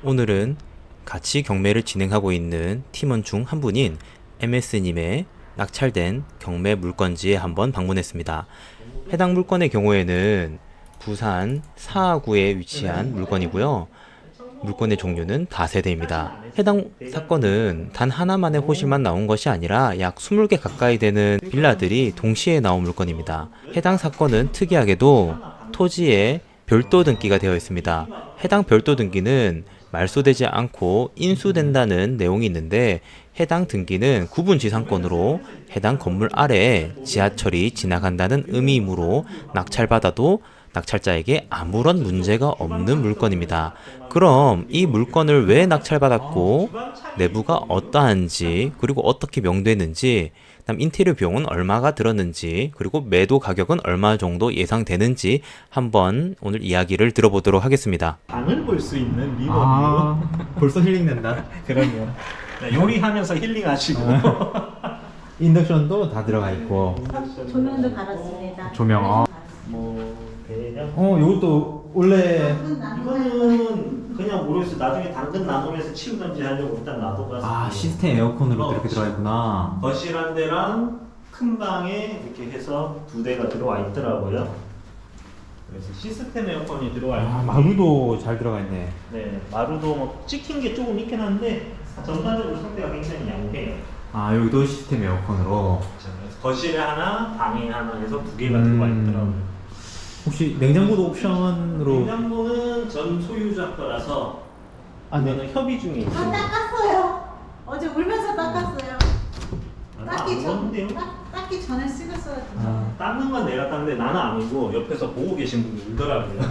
오늘은 같이 경매를 진행하고 있는 팀원 중 한 분인 MS님의 낙찰된 경매 물건지에 한번 방문했습니다. 해당 물건의 경우에는 부산 사하구에 위치한 물건이고요. 물건의 종류는 다세대입니다. 해당 사건은 단 하나만의 호실만 나온 것이 아니라 약 20개 가까이 되는 빌라들이 동시에 나온 물건입니다. 해당 사건은 특이하게도 토지에 별도 등기가 되어 있습니다. 해당 별도 등기는 말소되지 않고 인수된다는 내용이 있는데, 해당 등기는 구분지상권으로 해당 건물 아래에 지하철이 지나간다는 의미이므로 낙찰받아도 낙찰자에게 아무런 문제가 없는 물건입니다. 그럼 이 물건을 왜 낙찰받았고 내부가 어떠한지, 그리고 어떻게 명되는지, 그다음 인테리어 비용은 얼마가 들었는지, 그리고 매도 가격은 얼마 정도 예상되는지 한번 오늘 이야기를 들어보도록 하겠습니다. 방을 볼 수 있는 리버뷰. 벌써 힐링된다. 그럼요. 네, 요리하면서 힐링하시고. 인덕션도 다 들어가 있고. 조명도 달았습니다. 조명. 뭐 대략. 요것도 원래 이거는 그냥 모르겠어. 나중에 당근 나누면서 치우든지 하려고 일단 놔둬봤어요. 시스템 에어컨으로 이렇게 그렇지. 들어가 있구나. 거실 한 대랑 큰 방에 이렇게 해서 두 대가 들어와 있더라고요. 그래서 시스템 에어컨이 들어와 있고. 마루도 잘 들어가 있네. 네, 마루도 뭐 찍힌 게 조금 있긴 한데 전반적으로 상태가 굉장히 양호해요. 여기도 시스템 에어컨으로. 그래서 거실에 하나, 방에 하나 해서 두 개가 들어와 있더라고요. 혹시 냉장고도 옵션으로? 냉장고는 전 소유자 거라서 이거는 협의 중에 다 있습니다. 닦았어요. 어제 울면서 닦았어요. 닦기 런데요 닦기 전에 식었어요. 닦는 건 내가 닦는데 나는 아니고 옆에서 보고 계신 분이 울더라고요.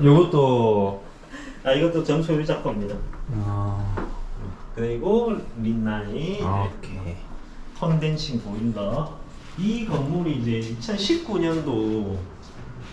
요것도. 이것도 전 소유자 겁니다. 아, 그리고 린나이 오케이. 컨덴싱 보일러. 이 건물이 이제 2019년도에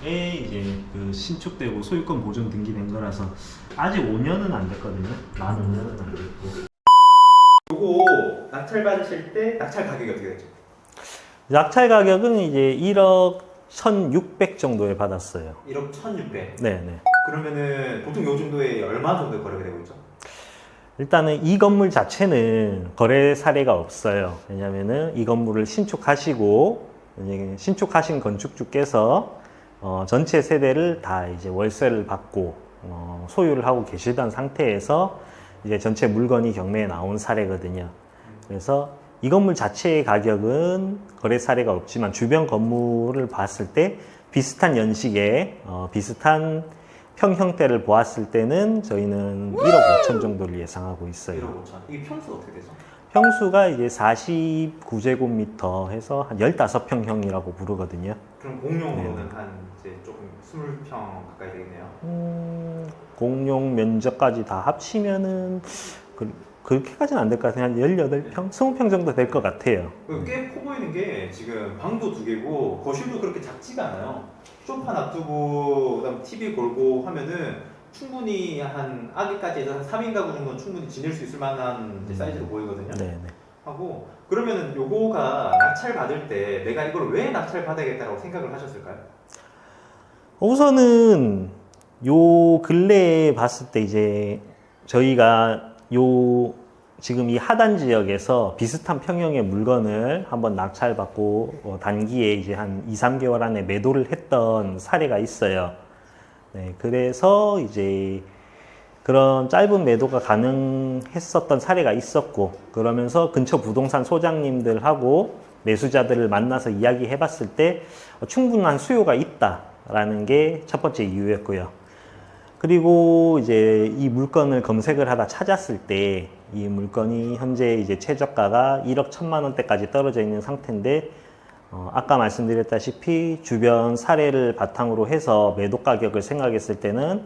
이제 그 신축되고 소유권 보존 등기된 거라서 아직 5년은 안 됐거든요. 만 5년은 안 됐고. 요거 낙찰 받으실 때 낙찰 가격이 어떻게 되죠? 낙찰 가격은 이제 1억 1,600 정도에 받았어요. 1억 1,600. 네네. 그러면은 보통 요 정도에 얼마 정도 거래가 되고 있죠? 일단은 이 건물 자체는 거래 사례가 없어요. 왜냐면은 이 건물을 신축하시고 이제 신축하신 건축주께서 전체 세대를 다 이제 월세를 받고 소유를 하고 계시던 상태에서 이제 전체 물건이 경매에 나온 사례거든요. 그래서 이 건물 자체의 가격은 거래 사례가 없지만 주변 건물을 봤을 때 비슷한 연식의 비슷한 평 형태를 보았을 때는 저희는 1억 5천 정도를 예상하고 있어요. 1억 5천. 이게 평수 어떻게 되죠? 평수가 이제 49제곱미터 해서 한 15평형이라고 부르거든요. 그럼 공용으로는 한 이제 조금 20평 가까이 되겠네요. 공용 면적까지 다 합치면은 그렇게까지는 안 될 것 같아요. 한 18평? 20평 정도 될 것 같아요. 꽤 커 보이는 게 지금 방도 두 개고 거실도 그렇게 작지가 않아요. 소파 놔두고 그다음 TV 걸고 하면은 충분히 한 아기까지 해서 한 3인 가구 정도는 충분히 지낼 수 있을 만한 이제 사이즈로 보이거든요. 네네. 하고 그러면은 요거가 낙찰 받을 때 내가 이걸 왜 낙찰 받아야겠다라고 생각을 하셨을까요? 우선은 요 근래에 봤을 때 이제 저희가 지금 이 하단 지역에서 비슷한 평형의 물건을 한번 낙찰받고 단기에 이제 한 2, 3개월 안에 매도를 했던 사례가 있어요. 네, 그래서 이제 그런 짧은 매도가 가능했었던 사례가 있었고, 그러면서 근처 부동산 소장님들하고 매수자들을 만나서 이야기해 봤을 때 충분한 수요가 있다라는 게 첫 번째 이유였고요. 그리고 이제 이 물건을 검색을 하다 찾았을 때 이 물건이 현재 이제 최저가가 1억 1천만 원대까지 떨어져 있는 상태인데, 아까 말씀드렸다시피 주변 사례를 바탕으로 해서 매도 가격을 생각했을 때는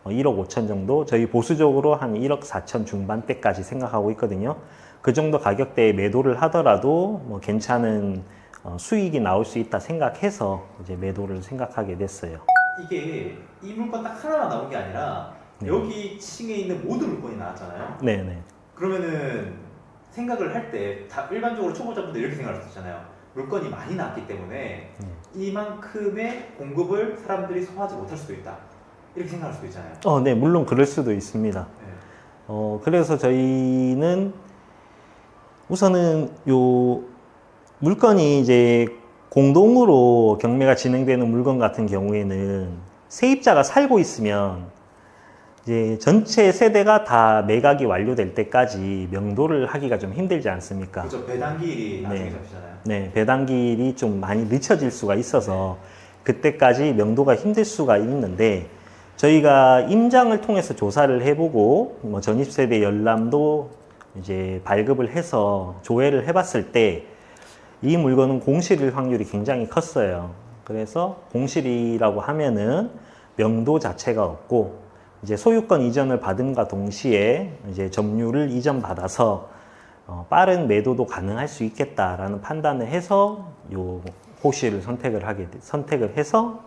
1억 5천 정도, 저희 보수적으로 한 1억 4천 중반대까지 생각하고 있거든요. 그 정도 가격대에 매도를 하더라도 뭐 괜찮은 수익이 나올 수 있다 생각해서 이제 매도를 생각하게 됐어요. 이게 이 물건 딱 하나만 나온 게 아니라 네. 여기 층에 있는 모든 물건이 나왔잖아요. 네네. 그러면은 생각을 할 때 다 일반적으로 초보자분들 이렇게 생각할 수 있잖아요. 물건이 많이 나왔기 때문에 이만큼의 공급을 사람들이 소화하지 못할 수도 있다. 이렇게 생각할 수도 있잖아요. 네, 물론 그럴 수도 있습니다. 네. 그래서 저희는 우선은 요 물건이 이제 공동으로 경매가 진행되는 물건 같은 경우에는 세입자가 살고 있으면 이제 전체 세대가 다 매각이 완료될 때까지 명도를 하기가 좀 힘들지 않습니까? 그렇죠. 배당기일이 나중에 네. 잡히잖아요. 네, 배당기일이 좀 많이 늦춰질 수가 있어서 그때까지 명도가 힘들 수가 있는데 저희가 임장을 통해서 조사를 해보고 뭐 전입세대 열람도 이제 발급을 해서 조회를 해봤을 때 이 물건은 공실일 확률이 굉장히 컸어요. 그래서 공실이라고 하면은 명도 자체가 없고 이제 소유권 이전을 받음과 동시에 이제 점유를 이전받아서 빠른 매도도 가능할 수 있겠다라는 판단을 해서 요 호실을 선택을 해서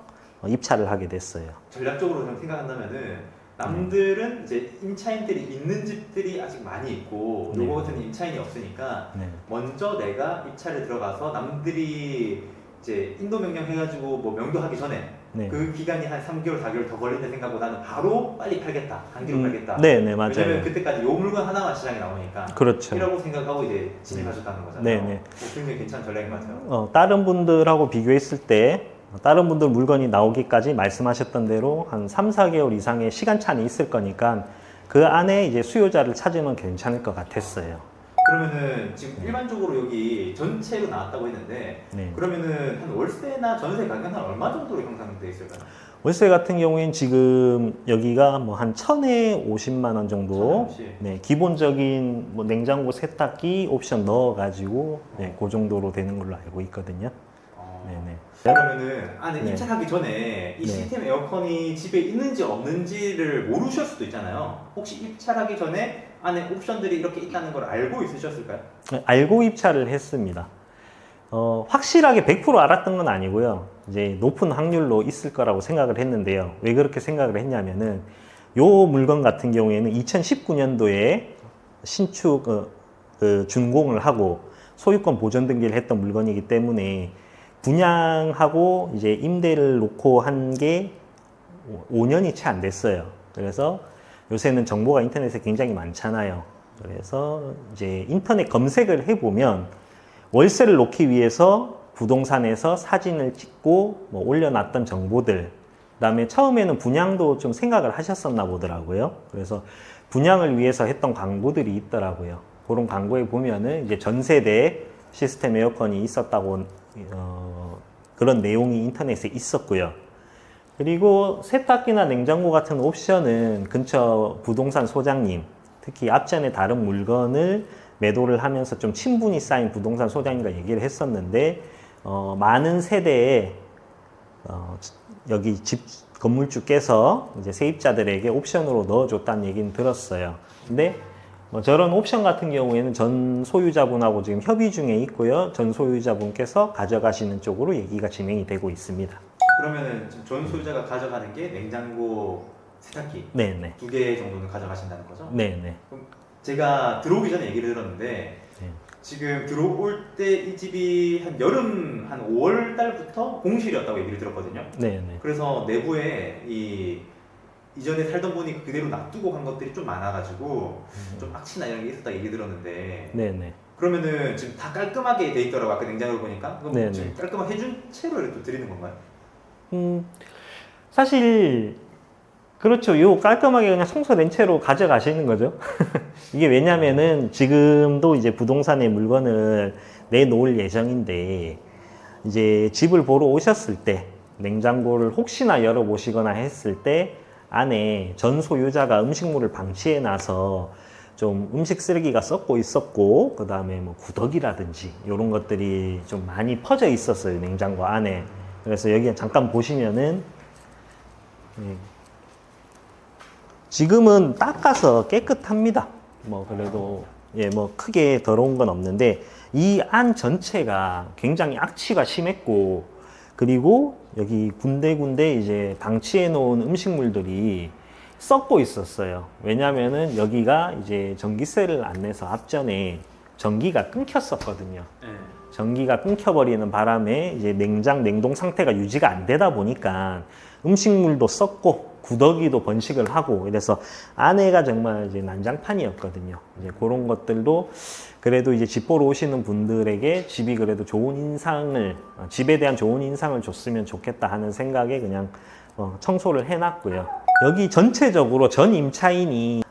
입찰을 하게 됐어요. 전략적으로 좀 생각한다면은 남들은 이제 임차인들이 있는 집들이 아직 많이 있고 네. 요거 같은 임차인이 없으니까 네. 먼저 내가 입찰을 들어가서 남들이 이제 인도 명령 해가지고 뭐 명도하기 전에 네. 그 기간이 한 3개월, 4개월 더 걸린다 생각보다는 바로 빨리 팔겠다, 단기로 팔겠다. 네, 네, 맞아요. 왜냐면 그때까지 요 물건 하나만 시장에 나오니까 그렇죠. 이라고 생각하고 이제 진입하셨다는 거잖아요. 네, 네. 굉장히 괜찮은 전략인 것 같아요. 다른 분들하고 비교했을 때 다른 분들 물건이 나오기까지 말씀하셨던 대로 한 3, 4개월 이상의 시간차는 있을 거니까 그 안에 이제 수요자를 찾으면 괜찮을 것 같았어요. 그러면은 지금 일반적으로 여기 전체로 나왔다고 했는데 네. 그러면은 한 월세나 전세 가격은 한 얼마 정도로 형성돼 있을까요? 월세 같은 경우에는 지금 여기가 뭐 한 1,000에 50만 원 정도. 1,050. 네, 기본적인 뭐 냉장고, 세탁기 옵션 넣어가지고 네, 그 정도로 되는 걸로 알고 있거든요. 네네. 그러면은 안에 네. 입찰하기 전에 이 네. 시스템 에어컨이 집에 있는지 없는지를 모르실 수도 있잖아요. 혹시 입찰하기 전에 안에 옵션들이 이렇게 있다는 걸 알고 있으셨을까요? 알고 입찰을 했습니다. 확실하게 100% 알았던 건 아니고요. 이제 높은 확률로 있을 거라고 생각을 했는데요. 왜 그렇게 생각을 했냐면은 요 물건 같은 경우에는 2019년도에 신축 준공을 하고 소유권 보존 등기를 했던 물건이기 때문에 분양하고 이제 임대를 놓고 한 게 5년이 채 안 됐어요. 그래서 요새는 정보가 인터넷에 굉장히 많잖아요. 그래서 이제 인터넷 검색을 해보면 월세를 놓기 위해서 부동산에서 사진을 찍고 뭐 올려놨던 정보들, 그다음에 처음에는 분양도 좀 생각을 하셨었나 보더라고요. 그래서 분양을 위해서 했던 광고들이 있더라고요. 그런 광고에 보면은 이제 전세대 시스템 에어컨이 있었다고 그런 내용이 인터넷에 있었고요. 그리고 세탁기나 냉장고 같은 옵션은 근처 부동산 소장님, 특히 앞전에 다른 물건을 매도를 하면서 좀 친분이 쌓인 부동산 소장님과 얘기를 했었는데 많은 세대에 여기 집 건물주께서 이제 세입자들에게 옵션으로 넣어줬다는 얘기는 들었어요. 근데 저런 옵션 같은 경우에는 전 소유자분하고 지금 협의 중에 있고요. 전 소유자분께서 가져가시는 쪽으로 얘기가 진행이 되고 있습니다. 그러면은 지금 전 소유자가 가져가는 게 냉장고, 세탁기 네네. 2개 정도는 가져가신다는 거죠? 네네. 그럼 제가 들어오기 전에 얘기를 들었는데 네. 지금 들어올 때 이 집이 한 여름 한 5월 달부터 공실이었다고 얘기를 들었거든요. 네네. 그래서 내부에 이전에 살던 분이 그대로 놔두고 간 것들이 좀 많아가지고 좀 악취나 이런 게 있었다 얘기 들었는데 네네. 그러면은 지금 다 깔끔하게 돼 있더라고 아까 냉장고를 보니까 그럼 네네. 지금 깔끔하게 해준 채로 이렇게 또 드리는 건가요? 사실 그렇죠. 요 깔끔하게 그냥 청소된 채로 가져가시는 거죠. 이게 왜냐면은 지금도 이제 부동산에 물건을 내놓을 예정인데 이제 집을 보러 오셨을 때 냉장고를 혹시나 열어보시거나 했을 때 안에 전 소유자가 음식물을 방치해 놔서 좀 음식 쓰레기가 썩고 있었고 그 다음에 뭐 구더기라든지 이런 것들이 좀 많이 퍼져 있었어요. 냉장고 안에. 그래서 여기 잠깐 보시면은 지금은 닦아서 깨끗합니다. 뭐 그래도 뭐 크게 더러운 건 없는데 이 안 전체가 굉장히 악취가 심했고 그리고 여기 군데군데 이제 방치해 놓은 음식물들이 썩고 있었어요. 왜냐면은 여기가 이제 전기세를 안 내서 앞전에 전기가 끊겼었거든요. 네. 전기가 끊겨버리는 바람에 이제 냉동 상태가 유지가 안 되다 보니까 음식물도 썩고 구더기도 번식을 하고 이래서 안에가 정말 이제 난장판이었거든요. 이제 그런 것들도 그래도 이제 집 보러 오시는 분들에게 집이 그래도 좋은 인상을, 집에 대한 좋은 인상을 줬으면 좋겠다 하는 생각에 그냥 청소를 해놨고요. 여기 전체적으로 전 임차인이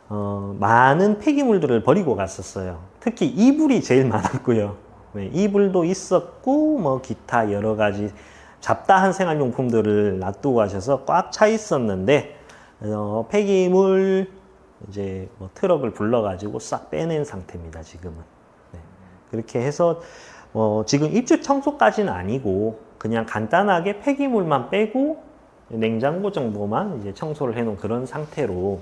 많은 폐기물들을 버리고 갔었어요. 특히 이불이 제일 많았고요. 네, 이불도 있었고 뭐 기타 여러 가지 잡다한 생활용품들을 놔두고 가셔서 꽉 차 있었는데 폐기물 이제 뭐 트럭을 불러가지고 싹 빼낸 상태입니다. 지금은. 네, 그렇게 해서 지금 입주 청소까지는 아니고 그냥 간단하게 폐기물만 빼고 냉장고 정도만 이제 청소를 해놓은 그런 상태로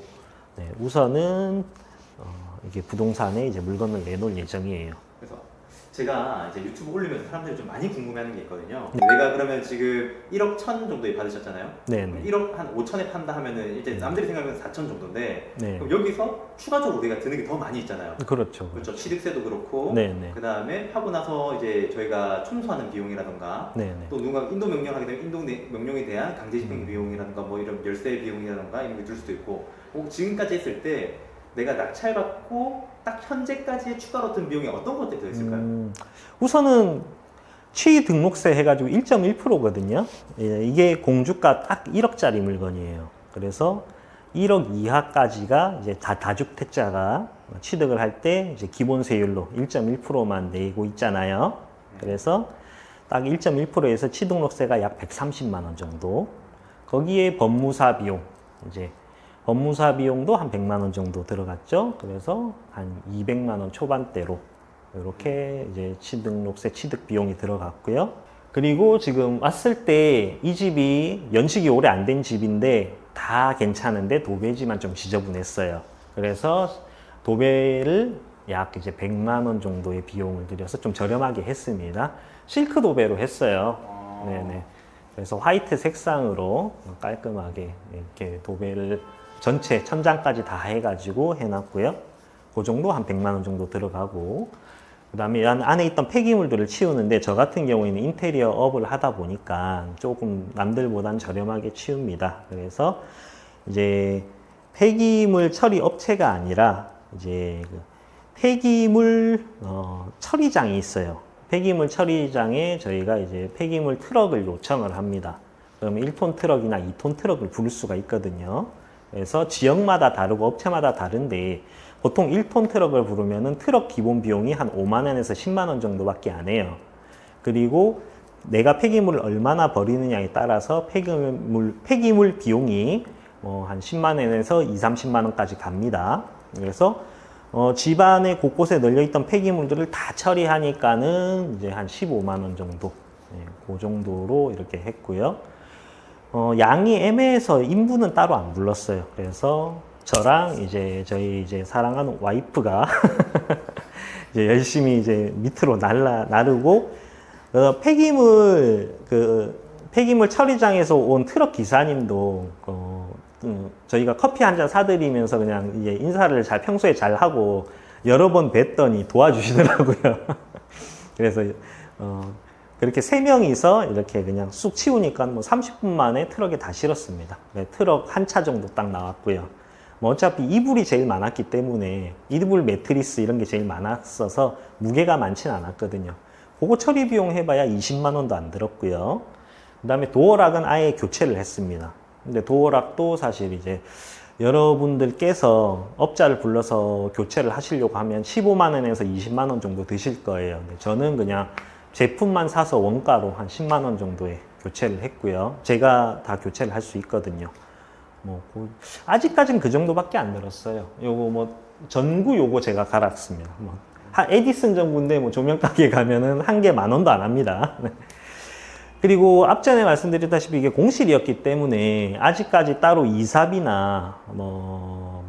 네, 우선은 이게 부동산에 이제 물건을 내놓을 예정이에요. 그래서 제가 이제 유튜브 올리면서 사람들이 좀 많이 궁금해하는 게 있거든요. 내가 그러면 지금 1억 1천 정도에 받으셨잖아요. 네네. 1억 한 5천에 판다 하면은 이제 남들이 생각하면 4천 정도인데 네. 그럼 여기서 추가적으로 우리가 드는 게 더 많이 있잖아요. 그렇죠. 그렇죠. 취득세도 그렇고 네네. 그 다음에 하고 나서 이제 저희가 청소하는 비용이라던가 네네. 또 누가 인도 명령하게 되면 인도 명령에 대한 강제 집행 비용이라든가 뭐 이런 열세 비용이라든가 이런 게 들 수도 있고 지금까지 했을 때 내가 낙찰받고 딱 현재까지 추가로 든 비용이 어떤 것들이 더 있을까요? 우선은 취등록세 해가지고 1.1%거든요. 예, 이게 공주가 딱 1억짜리 물건이에요. 그래서 1억 이하까지가 이제 다 다주택자가 취득을 할 때 이제 기본세율로 1.1%만 내고 있잖아요. 그래서 딱 1.1%에서 취등록세가 약 130만 원 정도. 거기에 법무사 비용, 이제 법무사 비용도 한 100만 원 정도 들어갔죠. 그래서 한 200만 원 초반대로 이렇게 이제 취등록세 취득 비용이 들어갔고요. 그리고 지금 왔을 때 이 집이 연식이 오래 안 된 집인데 다 괜찮은데 도배지만 좀 지저분했어요. 그래서 도배를 약 이제 100만 원 정도의 비용을 들여서 좀 저렴하게 했습니다. 실크 도배로 했어요. 네네. 그래서 화이트 색상으로 깔끔하게 이렇게 도배를 전체 천장까지 다 해가지고 해놨고요. 그 정도 한 100만 원 정도 들어가고, 그 다음에 안에 있던 폐기물들을 치우는데 저 같은 경우에는 인테리어 업을 하다 보니까 조금 남들보단 저렴하게 치웁니다. 그래서 이제 폐기물 처리 업체가 아니라 이제 그 폐기물 처리장이 있어요. 폐기물 처리장에 저희가 이제 폐기물 트럭을 요청을 합니다. 그러면 1톤 트럭이나 2톤 트럭을 부를 수가 있거든요. 그래서 지역마다 다르고 업체마다 다른데 보통 1톤 트럭을 부르면은 트럭 기본 비용이 한 5만 원에서 10만 원 정도밖에 안 해요. 그리고 내가 폐기물을 얼마나 버리느냐에 따라서 폐기물 비용이 한 10만 원에서 2, 30만 원까지 갑니다. 그래서 집안에 곳곳에 널려있던 폐기물들을 다 처리하니까는 이제 한 15만 원 정도, 그 정도로 이렇게 했고요. 양이 애매해서 인부는 따로 안 불렀어요. 그래서 저랑 이제 저희 이제 사랑하는 와이프가 이제 열심히 이제 밑으로 나르고 폐기물 처리장에서 온 트럭 기사님도 저희가 커피 한 잔 사드리면서 그냥 이제 인사를 평소에 잘 하고 여러 번 뵀더니 도와주시더라고요. 그래서 그렇게 세 명이서 이렇게 그냥 쑥 치우니까 뭐 30분 만에 트럭에 다 실었습니다. 네, 트럭 한 차 정도 딱 나왔고요. 뭐 어차피 이불이 제일 많았기 때문에 이불 매트리스 이런 게 제일 많았어서 무게가 많지는 않았거든요. 그거 처리 비용 해봐야 20만 원도 안 들었고요. 그 다음에 도어락은 아예 교체를 했습니다. 근데 도어락도 사실 이제 여러분들께서 업자를 불러서 교체를 하시려고 하면 15만 원에서 20만 원 정도 드실 거예요. 근데 저는 그냥 제품만 사서 원가로 한 10만 원 정도에 교체를 했고요. 제가 다 교체를 할 수 있거든요. 아직까지는 그 정도밖에 안 들었어요. 요거 전구 요거 제가 갈았습니다. 한 에디슨 전구인데 조명 가게 가면은 한 개 10,000원도 안 합니다. 그리고 앞전에 말씀드렸다시피 이게 공실이었기 때문에 아직까지 따로 이삽이나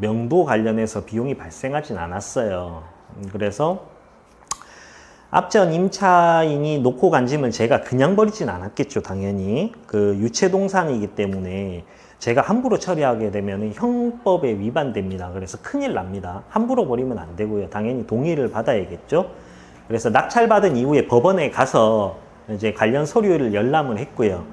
명도 관련해서 비용이 발생하진 않았어요. 그래서 앞전 임차인이 놓고 간 짐을 제가 그냥 버리진 않았겠죠, 당연히. 그 유체동산이기 때문에 제가 함부로 처리하게 되면 형법에 위반됩니다. 그래서 큰일 납니다. 함부로 버리면 안 되고요. 당연히 동의를 받아야겠죠. 그래서 낙찰받은 이후에 법원에 가서 이제 관련 서류를 열람을 했고요.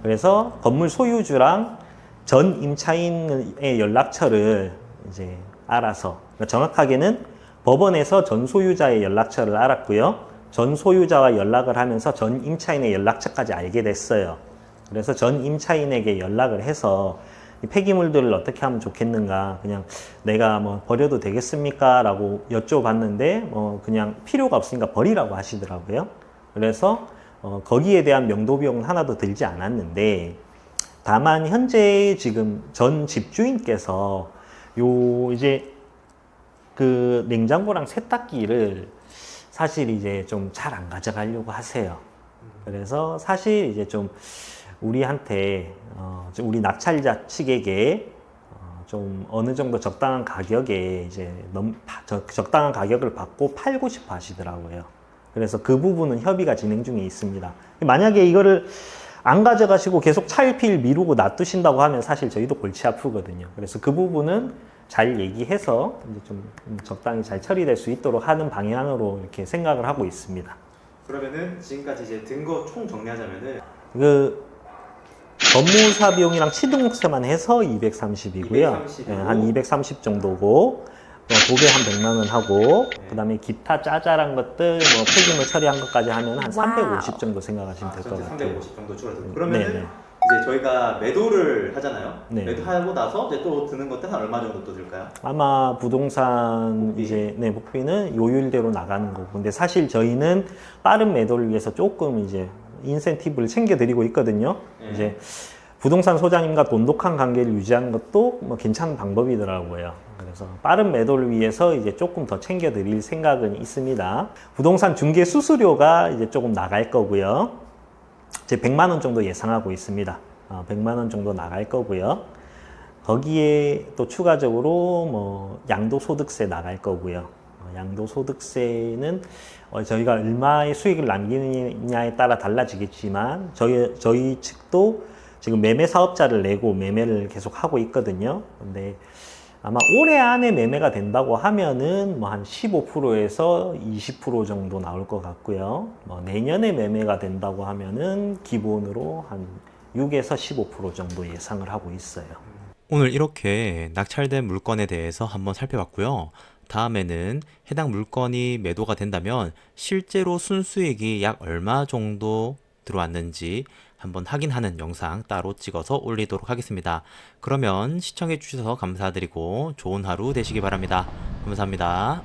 그래서 건물 소유주랑 전 임차인의 연락처를 이제 알아서, 그러니까 정확하게는 법원에서 전 소유자의 연락처를 알았고요. 전 소유자와 연락을 하면서 전 임차인의 연락처까지 알게 됐어요. 그래서 전 임차인에게 연락을 해서 이 폐기물들을 어떻게 하면 좋겠는가, 그냥 내가 뭐 버려도 되겠습니까? 라고 여쭤봤는데 그냥 필요가 없으니까 버리라고 하시더라고요. 그래서 거기에 대한 명도 비용은 하나도 들지 않았는데, 다만 현재 지금 전 집주인께서 이제 그 냉장고랑 세탁기를 사실 이제 좀 잘 안 가져가려고 하세요. 그래서 사실 이제 좀 우리한테 우리 낙찰자 측에게 좀 어느 정도 적당한 가격에 이제 적당한 가격을 받고 팔고 싶어 하시더라고요. 그래서 그 부분은 협의가 진행 중에 있습니다. 만약에 이거를 안 가져가시고 계속 차일피일 미루고 놔두신다고 하면 사실 저희도 골치 아프거든요. 그래서 그 부분은 잘 얘기해서 이제 좀 적당히 잘 처리될 수 있도록 하는 방향으로 이렇게 생각을 하고 있습니다. 그러면은 지금까지 이제 든 거 총 정리하자면은 그 법무사 비용이랑 취등록세만 해서 230이고요. 230 네, 한 230 정도고, 도배 한 100만 원 하고, 네. 그다음에 기타 짜잘한 것들, 뭐 폐기물 처리한 것까지 하면 한 350 정도 생각하시면 될 것 전체 같아요. 350 정도 줄어들고. 그러면은 네네. 이제 저희가 매도를 하잖아요. 네. 매도하고 나서 이제 또 드는 것들 한 얼마 정도 또 들까요? 아마 부동산 복비. 이제 복비는 요율대로 나가는 거고, 근데 사실 저희는 빠른 매도를 위해서 조금 이제 인센티브를 챙겨드리고 있거든요. 네. 이제 부동산 소장님과 돈독한 관계를 유지하는 것도 뭐 괜찮은 방법이더라고요. 그래서 빠른 매도를 위해서 이제 조금 더 챙겨드릴 생각은 있습니다. 부동산 중개 수수료가 이제 조금 나갈 거고요. 이제 100만 원 정도 예상하고 있습니다. 100만 원 정도 나갈 거고요. 거기에 또 추가적으로 뭐 양도소득세 나갈 거고요. 양도소득세는 저희가 얼마의 수익을 남기느냐에 따라 달라지겠지만 저희 측도 지금 매매 사업자를 내고 매매를 계속 하고 있거든요. 근데 아마 올해 안에 매매가 된다고 하면은 뭐 한 15%에서 20% 정도 나올 것 같고요. 뭐 내년에 매매가 된다고 하면은 기본으로 한 6에서 15% 정도 예상을 하고 있어요. 오늘 이렇게 낙찰된 물건에 대해서 한번 살펴봤고요. 다음에는 해당 물건이 매도가 된다면 실제로 순수익이 약 얼마 정도 들어왔는지 한번 확인하는 영상 따로 찍어서 올리도록 하겠습니다. 그러면 시청해 주셔서 감사드리고 좋은 하루 되시기 바랍니다. 감사합니다.